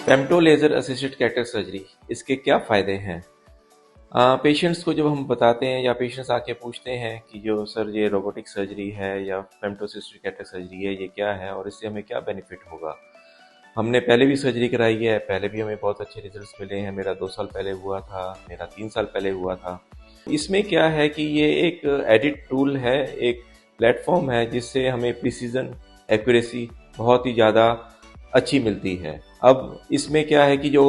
Femto laser assisted cataract surgery, इसके क्या फ़ायदे हैं? पेशेंट्स को जब हम बताते हैं या पेशेंट्स आके पूछते हैं कि जो सर ये रोबोटिक सर्जरी है या फेमटो असिस्टेड कैटरेक्ट सर्जरी है, ये क्या है और इससे हमें क्या बेनिफिट होगा? हमने पहले भी सर्जरी कराई है, पहले भी हमें बहुत अच्छे रिजल्ट्स मिले हैं। मेरा 2 साल पहले हुआ था, मेरा 3 साल पहले हुआ था। इसमें क्या है कि ये एक एडिट टूल है, एक प्लेटफ़ॉर्म है जिससे हमें प्रिसिज़न, एक्यूरेसी बहुत ही ज़्यादा अच्छी मिलती है। अब इसमें क्या है कि जो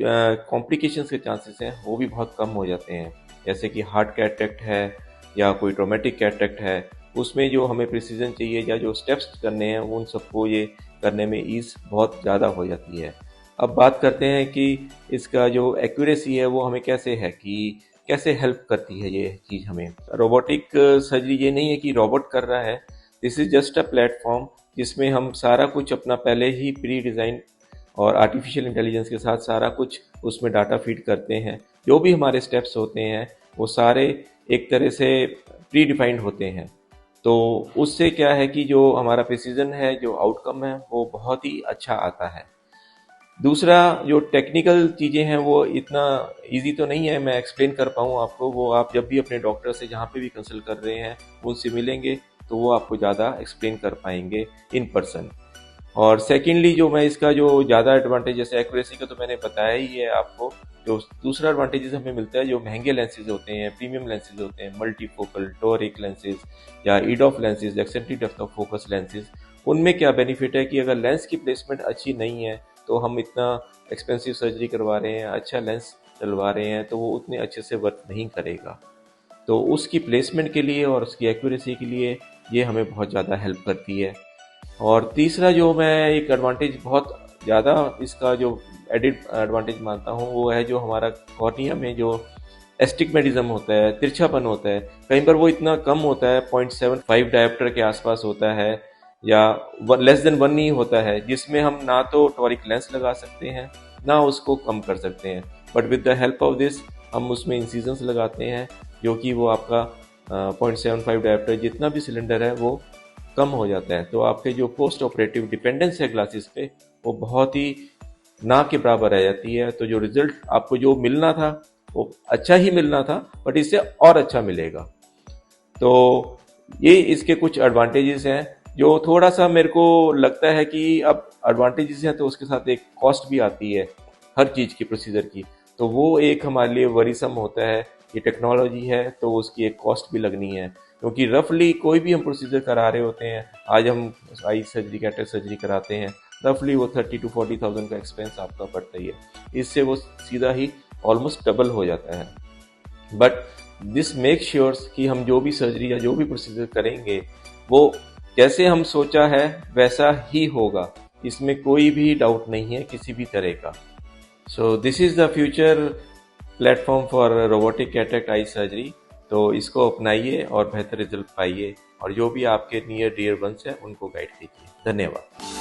कॉम्प्लिकेशंस के चांसेस हैं वो भी बहुत कम हो जाते हैं। जैसे कि हार्ट कैटरेक्ट है या कोई ट्रॉमेटिक कैटरेक्ट है, उसमें जो हमें प्रिसिज़न चाहिए या जो स्टेप्स करने हैं उन सबको ये करने में ईज़ बहुत ज़्यादा हो जाती है। अब बात करते हैं कि इसका जो एक्यूरेसी है वो हमें कैसे है कि कैसे हेल्प करती है ये चीज़ हमें। रोबोटिक सर्जरी ये नहीं है कि रोबोट कर रहा है, this is just a platform जिसमें हम सारा कुछ अपना पहले ही प्री डिज़ाइन और आर्टिफिशियल इंटेलिजेंस के साथ सारा कुछ उसमें डाटा फीड करते हैं। जो भी हमारे स्टेप्स होते हैं वो सारे एक तरह से प्री डिफाइंड होते हैं। तो उससे क्या है कि जो हमारा प्रिसीजन है, जो आउटकम है वो बहुत ही अच्छा आता है। दूसरा जो टेक्निकल चीज़ें हैं वो इतना इजी तो नहीं है मैं एक्सप्लेन कर पाऊँ आपको। वो आप जब भी अपने डॉक्टर से जहाँ पे भी कंसल्ट कर रहे हैं उनसे मिलेंगे तो वो आपको ज़्यादा एक्सप्लेन कर पाएंगे इन पर्सन। और सेकेंडली जो मैं इसका जो ज़्यादा एडवांटेज, जैसे एक्यूरेसी का तो मैंने बताया ही है आपको। जो दूसरा एडवांटेजेस हमें मिलता है, जो महंगे लेंसेज होते हैं, प्रीमियम लेंसेज होते हैं, मल्टीफोकल टोरिक लेंसेज या EDOF lenses, eccentric depth of focus lenses, उनमें क्या बेनिफिट है कि अगर लेंस की प्लेसमेंट अच्छी नहीं है तो हम इतना एक्सपेंसिव सर्जरी करवा रहे हैं, अच्छा लेंस डलवा रहे हैं तो वो उतने अच्छे से वर्क नहीं करेगा। तो उसकी प्लेसमेंट के लिए और उसकी एक्यूरेसी के लिए ये हमें बहुत ज़्यादा हेल्प करती है। और तीसरा जो मैं एक एडवांटेज बहुत ज़्यादा इसका जो एडिड एडवांटेज मानता हूँ वो है जो हमारा कॉर्निया में जो एस्टिग्मेटिज्म होता है, तिरछापन होता है, कहीं पर वो इतना कम होता है, 0.75 डायोप्टर के आसपास होता है या लेस देन 1 ही होता है, जिसमें हम ना तो टॉरिक लेंस लगा सकते हैं ना उसको कम कर सकते हैं। But with the help of this हम उसमें इंसिजन्स लगाते हैं जो कि वो आपका 0.75 डायोप्टर जितना भी सिलेंडर है वो कम हो जाता है। तो आपके जो पोस्ट ऑपरेटिव डिपेंडेंस है ग्लासेस पे वो बहुत ही ना के बराबर रह जाती है। तो जो रिजल्ट आपको जो मिलना था वो अच्छा ही मिलना था, बट इससे और अच्छा मिलेगा। तो ये इसके कुछ एडवांटेजेस हैं। जो थोड़ा सा मेरे को लगता है कि अब एडवांटेजेस हैं तो उसके साथ एक कॉस्ट भी आती है हर चीज़ की, प्रोसीजर की। तो वो एक हमारे लिए वरीसम होता है। ये टेक्नोलॉजी है तो उसकी एक कॉस्ट भी लगनी है, क्योंकि रफली कोई भी हम प्रोसीजर करा रहे होते हैं, आज हम आई सर्जरी, कैटरेक्ट सर्जरी कराते हैं, रफली वो 30 to 40,000 का एक्सपेंस आपका पड़ता ही है। इससे वो सीधा ही ऑलमोस्ट डबल हो जाता है। बट दिस मेक श्योर्स कि हम जो भी सर्जरी या जो भी प्रोसीजर करेंगे वो जैसे हम सोचा है वैसा ही होगा, इसमें कोई भी डाउट नहीं है किसी भी तरह का। So this is the future platform for robotic cataract eye surgery. तो इसको अपनाइए और बेहतर रिजल्ट पाइए और जो भी आपके नियर डियर वंस हैं उनको गाइड कीजिए। धन्यवाद।